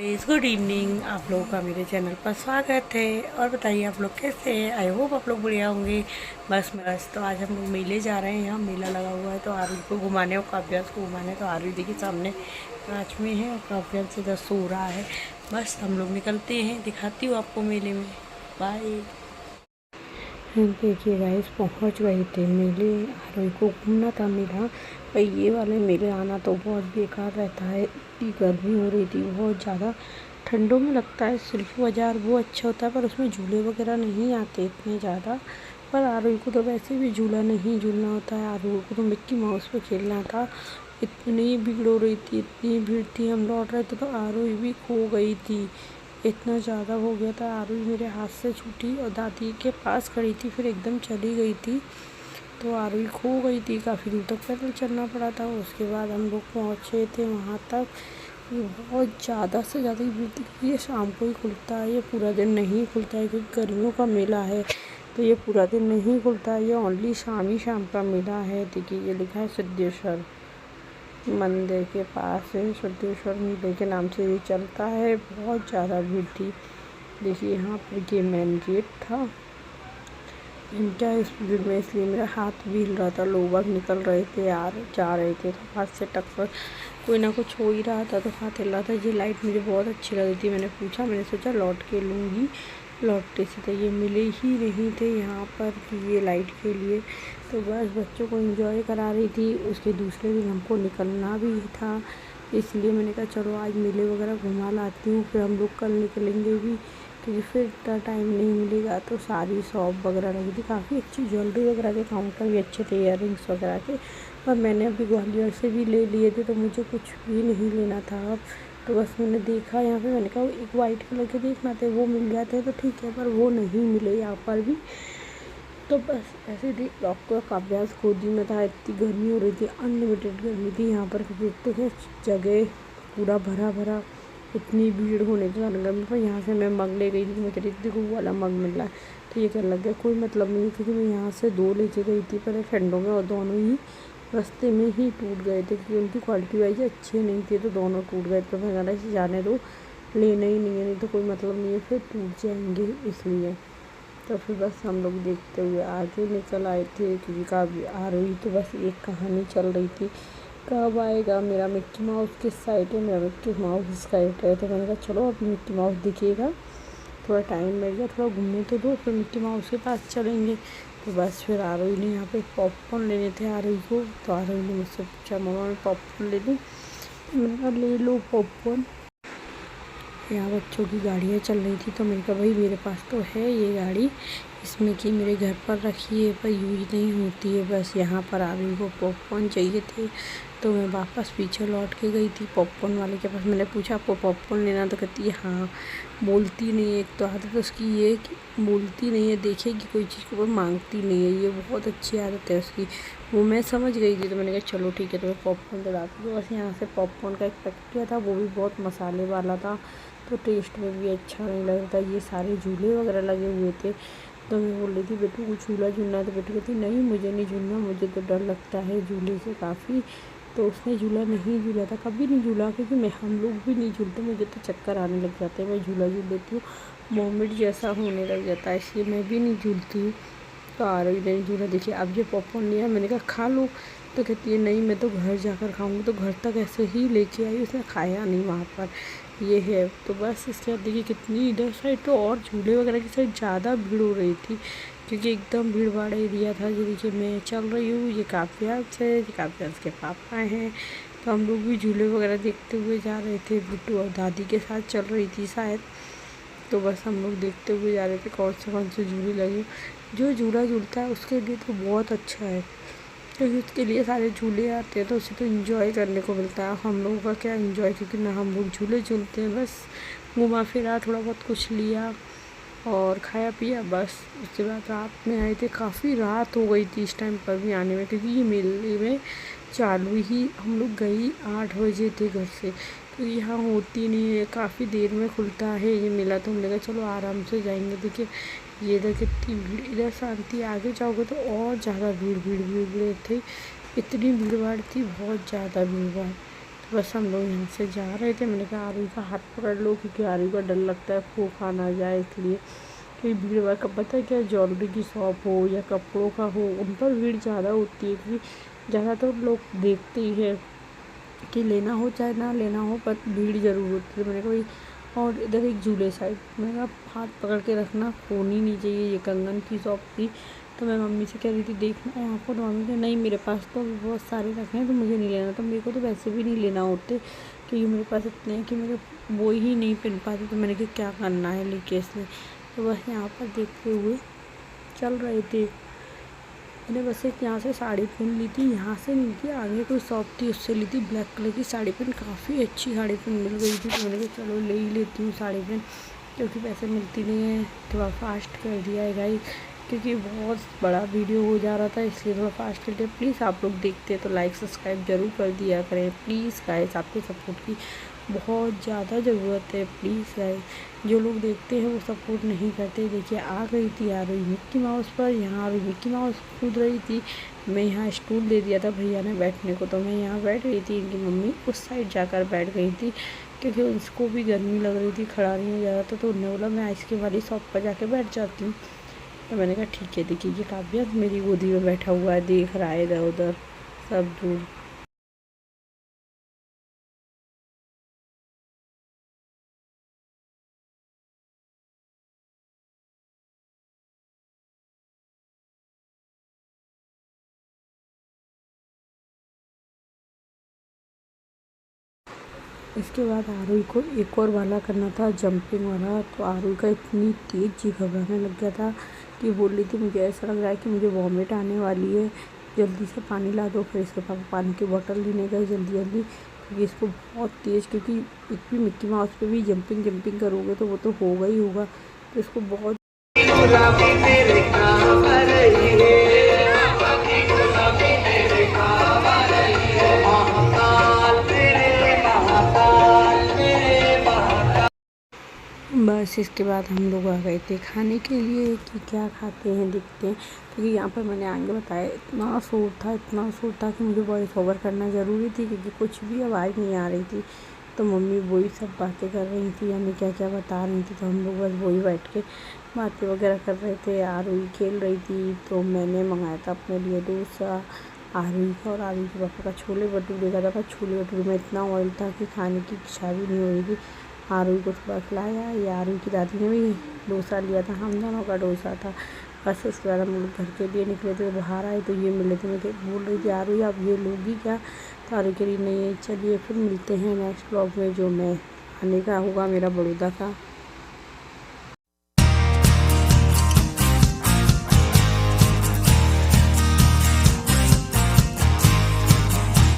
Guys good evening. आप लोगों का मेरे चैनल पर स्वागत है। और बताइए आप लोग कैसे हैं। आई होप आप लोग बढ़िया होंगे। बस तो आज हम लोग मेले जा रहे हैं। यहाँ मेला लगा हुआ है तो आरवी को घुमाने और काव्यास को घुमाने। तो आरवी देखिए सामने कांच में है और काव्यास इधर सो रहा है। बस हम लोग निकलते हैं, दिखाती हूँ आपको मेले में। बाय। देखिए गाइस पहुँच गए थे मेले। आरवी को घूमना था मेला। पर ये वाले मेले आना तो बहुत बेकार रहता है। इतनी गर्मी हो रही थी बहुत ज़्यादा। ठंडों में लगता है सिल्फ बाज़ार वो अच्छा होता है, पर उसमें झूले वगैरह नहीं आते इतने ज़्यादा। पर आरोही को तो वैसे भी झूला नहीं झूलना होता है। आरोही को तो मिक्की माउस पे खेलना था। इतनी भीड़ हो रही थी, इतनी भीड़ थी। हम लौट रहे थे तो आरोही भी खो गई थी। इतना ज़्यादा हो गया था। आरोही मेरे हाथ से छूटी और दादी के पास खड़ी थी, फिर एकदम चली गई थी। तो आरवी खो गई थी। काफ़ी दूर तक पैदल चलना पड़ा था। उसके बाद हम लोग पहुँचे थे वहाँ तक। ये बहुत ज़्यादा से ज़्यादा भीड़ थी। ये शाम को ही खुलता है, ये पूरा दिन नहीं खुलता है क्योंकि गर्मियों का मेला है। तो ये पूरा दिन नहीं खुलता है, ये ओनली शाम ही शाम का मेला है। देखिए ये लिखा है सिद्धेश्वर मंदिर के पास है। सिद्धेश्वर मेले के नाम से ये चलता है। बहुत ज़्यादा भीड़ थी। देखिए यहाँ पर ये मेन गेट था। क्या इस भीड़ में इसलिए मेरा हाथ भी हिल रहा था। लोग बाग निकल रहे थे यार, जा रहे थे तो हाथ से टक्कर कोई ना कुछ हो ही रहा था तो हाथ हिल रहा था। ये लाइट मुझे बहुत अच्छी लगी थी। मैंने पूछा, मैंने सोचा लौट के लूँगी। लौटते से तो ये मिले ही नहीं थे यहाँ पर कि ये लाइट के लिए। तो बस बच्चों को एंजॉय करा रही थी। उसके दूसरे दिन हमको निकलना भी था, इसलिए मैंने कहा चलो आज मेले वगैरह घुमा लाती हूँ, फिर हम लोग कल निकलेंगे भी क्योंकि फिर इतना टाइम नहीं मिलेगा। तो सारी शॉप वगैरह लगी थी। काफ़ी अच्छी ज्वेलरी वगैरह के काउंटर भी अच्छे थे, इयररिंग्स वगैरह के। पर मैंने अभी ग्वालियर से भी ले लिए थे तो मुझे कुछ भी नहीं लेना था अब। तो बस मैंने देखा यहाँ पे, मैंने कहा एक वाइट कलर के देखना थे, वो मिल जाते तो ठीक है, पर वो नहीं मिले यहाँ पर भी। तो बस ऐसे थी। डॉक्टर का अभ्यास गोदी में था। इतनी गर्मी हो रही थी, अनलिमिटेड गर्मी थी यहाँ पर। देखते थे जगह पूरा भरा भरा, इतनी भीड़ होने के कारण गर्मी। पर यहाँ से मैं मग ले गई थी। मुझे देखो वो वाला मग मिल रहा है तो ये कर लग गया, कोई मतलब नहीं क्योंकि मैं यहाँ से 2 लेके गई थी पर ठंडों में, और दोनों ही रास्ते में ही टूट गए थे क्योंकि उनकी क्वालिटी वाइज अच्छे नहीं थे तो दोनों टूट गए। तो मैं कहना इसे जाने दो, लेना ही नहीं है, नहीं तो कोई मतलब नहीं है, फिर टूट जाएंगे इसलिए। तो फिर बस हम लोग देखते हुए आगे निकल आए थे क्योंकि काफ़ी आ रही तो बस एक कहानी चल रही थी, कब आएगा मेरा मिक्की माउस, किस साइड है मेरा मिक्की माउस, इस साइड है। तो मैंने कहा चलो अभी मिक्की माउस दिखेगा, थोड़ा टाइम मिल गया, थोड़ा घूमने तो दो, फिर मिक्की माउस के पास चलेंगे। तो बस फिर आरोही ने यहाँ पे पॉपकॉर्न लेने थे आरोही को। तो आरोही ने मुझसे पूछा मम्मा मैं पॉपकॉर्न ले लूँ। तो मैंने कहा ले लो पॉपकॉर्न। यहाँ बच्चों की गाड़ियाँ चल रही थी तो मैंने कहा भाई मेरे पास तो है ये गाड़ी, इसमें कि मेरे घर पर रखी है पर यूज नहीं होती है। बस यहाँ पर आरवी को पॉपकॉर्न चाहिए थे तो मैं वापस पीछे लौट के गई थी पॉपकॉर्न वाले के पास। मैंने पूछा आपको पॉपकॉर्न लेना, तो कहती है हाँ। बोलती नहीं है, एक तो आदत उसकी ये कि बोलती नहीं है, देखेगी कोई चीज़ को पर मांगती नहीं है। ये बहुत अच्छी आदत है उसकी, वो मैं समझ गई थी। तो मैंने कहा चलो ठीक है तो मैं पॉपकॉर्न दिलाती हूँ। बस यहाँ से पॉपकॉर्न का एक पैकेट किया था, वो भी बहुत मसाले वाला था तो टेस्ट में भी अच्छा नहीं लग रहा था। ये सारे झूले वगैरह लगे हुए थे तो मैं बोल रही थी बेटू को झूला झूलना है, तो बेटू कहती नहीं मुझे नहीं झूलना, मुझे तो डर लगता है झूले से काफ़ी। तो उसने झूला नहीं झूला था, कभी नहीं झूला क्योंकि हम लोग भी नहीं झूलते, मुझे तो चक्कर आने लग जाते हैं। मैं झूला झूल लेती हूँ, वॉमिट जैसा होने लग जाता है, इसलिए मैं भी नहीं झूलती हूँ। तो आरवी नहीं झूला। देखिए अब ये पॉपकॉर्न लिया, मैंने कहा खा लो, तो कहती है नहीं मैं तो घर जाकर खाऊंगी। तो घर तक ऐसे ही लेके आई, उसने खाया नहीं वहाँ पर। ये है तो बस इसके बाद देखिए कितनी इधर साइड तो और झूले वगैरह की साइड ज़्यादा भीड़ हो रही थी क्योंकि एकदम भीड़ भाड़ एरिया था। ये देखिए मैं चल रही हूँ, ये काव्यांश है, ये काव्यांश के पापा हैं। तो हम लोग भी झूले वगैरह देखते हुए जा रहे थे। बिट्टू और दादी के साथ चल रही थी शायद। तो बस हम लोग देखते हुए जा रहे थे कौन से झूले लगे। जो झूला झूलता है उसके लिए तो बहुत अच्छा है क्योंकि उसके लिए सारे झूले आते हैं तो उसे तो एंजॉय करने को मिलता है। हम लोगों का क्या एंजॉय, क्योंकि ना हम लोग झूले झूलते हैं, बस घुमा फिरा थोड़ा बहुत कुछ लिया और खाया पिया बस। उसके बाद रात में आए थे, काफ़ी रात हो गई थी इस टाइम पर भी आने में क्योंकि ये मेले में चालू ही हम लोग गई 8 बजे थे घर से। तो यहाँ होती नहीं है, काफ़ी देर में खुलता है ये मेला। तो हमने कहा चलो आराम से जाएंगे। देखिए ये इधर कितनी भीड़, इधर शांति, आगे जाओगे तो और ज़्यादा भीड़ भीड़ भीड़ भीड़ थी, इतनी भीड़ भाड़ थी, बहुत ज़्यादा भीड़ भाड़। बस हम लोग यहाँ से जा रहे थे। मैंने कहा आरू का हाथ पकड़ लो, क्योंकि आरू का डर लगता है फूफा ना जाए, इसलिए कि भीड़ भाड़ का पता है क्या, ज्वेलरी की शॉप हो या कपड़ों का हो, उन पर भीड़ ज़्यादा होती है, क्योंकि ज़्यादातर लोग देखते ही है कि लेना हो चाहे ना लेना हो, पर भीड़ ज़रूर होती है। मैंने कहा भाई, और इधर एक झूले साइड, मैंने कहा हाथ पकड़ के रखना, फ़ोन ही नहीं चाहिए। ये कंगन की शॉप थी, तो मैं मम्मी से कह रही थी देखना यहाँ पर, मम्मी ने नहीं मेरे पास तो अभी बहुत सारे रखे हैं, तो मुझे नहीं लेना। तो मेरे को तो वैसे भी नहीं लेना होते, क्योंकि मेरे पास इतने हैं कि मेरे वो ही नहीं पहन पाती। तो मैंने कहा क्या करना है लेके इसलिए, तो बस यहाँ पर देखते हुए चल रहे थे। मैंने बस एक यहाँ से साड़ी पहन ली थी, यहाँ से नहीं थी, आगे कोई शॉप थी उससे ली थी। ब्लैक कलर की साड़ी पहन, काफ़ी अच्छी साड़ी पहन मिल गई थी, तो मैंने कहा चलो ले ही लेती हूँ साड़ी पहन, क्योंकि पैसे मिलती नहीं है। थोड़ा फास्ट कर दिया है गाइस, क्योंकि बहुत बड़ा वीडियो हो जा रहा था, इसलिए थोड़ा फास्ट कर दिया। प्लीज़ आप लोग देखते हैं तो लाइक सब्सक्राइब ज़रूर कर दिया करें प्लीज़ गाइस, आपके सपोर्ट की बहुत ज़्यादा ज़रूरत है प्लीज़ गाइस। जो लोग देखते हैं वो सपोर्ट नहीं करते। देखिए आ गई थी, आ रही मिक्की माउस पर, यहाँ आ रही मिक्की माउस कूद रही थी। मैं यहाँ स्टूल दे दिया था भैया ने बैठने को, तो मैं यहाँ बैठ गई थी। इनकी मम्मी उस साइड जाकर बैठ गई थी, क्योंकि उसको भी गर्मी लग रही थी, खड़ा नहीं हो जा रहा था। तो उन्होंने बोला मैं आइसक्रीम वाली शॉप पर जाके बैठ जाती हूँ। तो मैंने कहा ठीक है। देखिए ये काव्या मेरी गोदी में बैठा हुआ है, देख रहा है इधर उधर सब दूर। इसके बाद आरुई को एक और वाला करना था, जंपिंग वाला। तो आरुई का इतनी तेज़ जी घबराने लग गया था कि बोल रही थी मुझे ऐसा लग रहा है कि मुझे वॉमिट आने वाली है, जल्दी से पानी ला दो। फिर इसके पापा पानी की बोतल लेने गए जल्दी जल्दी, क्योंकि इसको बहुत तेज़, क्योंकि इतनी मिक्की माउस पे भी जंपिंग करोगे तो वो तो होगा ही होगा। तो इसको बहुत बस इसके बाद हम लोग आ गए थे खाने के लिए, कि क्या खाते हैं देखते हैं। क्योंकि यहाँ पर मैंने आगे बताया इतना शोर था कि मुझे वॉइस ओवर करना ज़रूरी थी, क्योंकि कुछ भी आवाज़ नहीं आ रही थी। तो मम्मी वही सब बातें कर रही थी, यानी क्या क्या बता रही थी, तो हम लोग बस वही बैठ के बातें वगैरह कर रहे थे। आरुई खेल रही थी, तो मैंने मंगाया था अपने लिए डोसा आरुई का, और आरुई के पापा का छोले भटूरे का था। पर छोले भटूरे में इतना ऑयल था कि खाने की इच्छा भी नहीं हो रही थी। आरुई को थोड़ा खिलाया, या आरुई की दादी ने भी डोसा लिया था, हम दोनों का डोसा था। बस उसके बाद हम लोग घर के लिए निकले थे, बाहर आए तो ये मिले थे। मैं बोल रही थी आरुई आप ये लोगी क्या, तो आरुई के लिए नहीं। चलिए फिर मिलते हैं नेक्स्ट ब्लॉग में, जो मैं आने का होगा मेरा बड़ौदा का।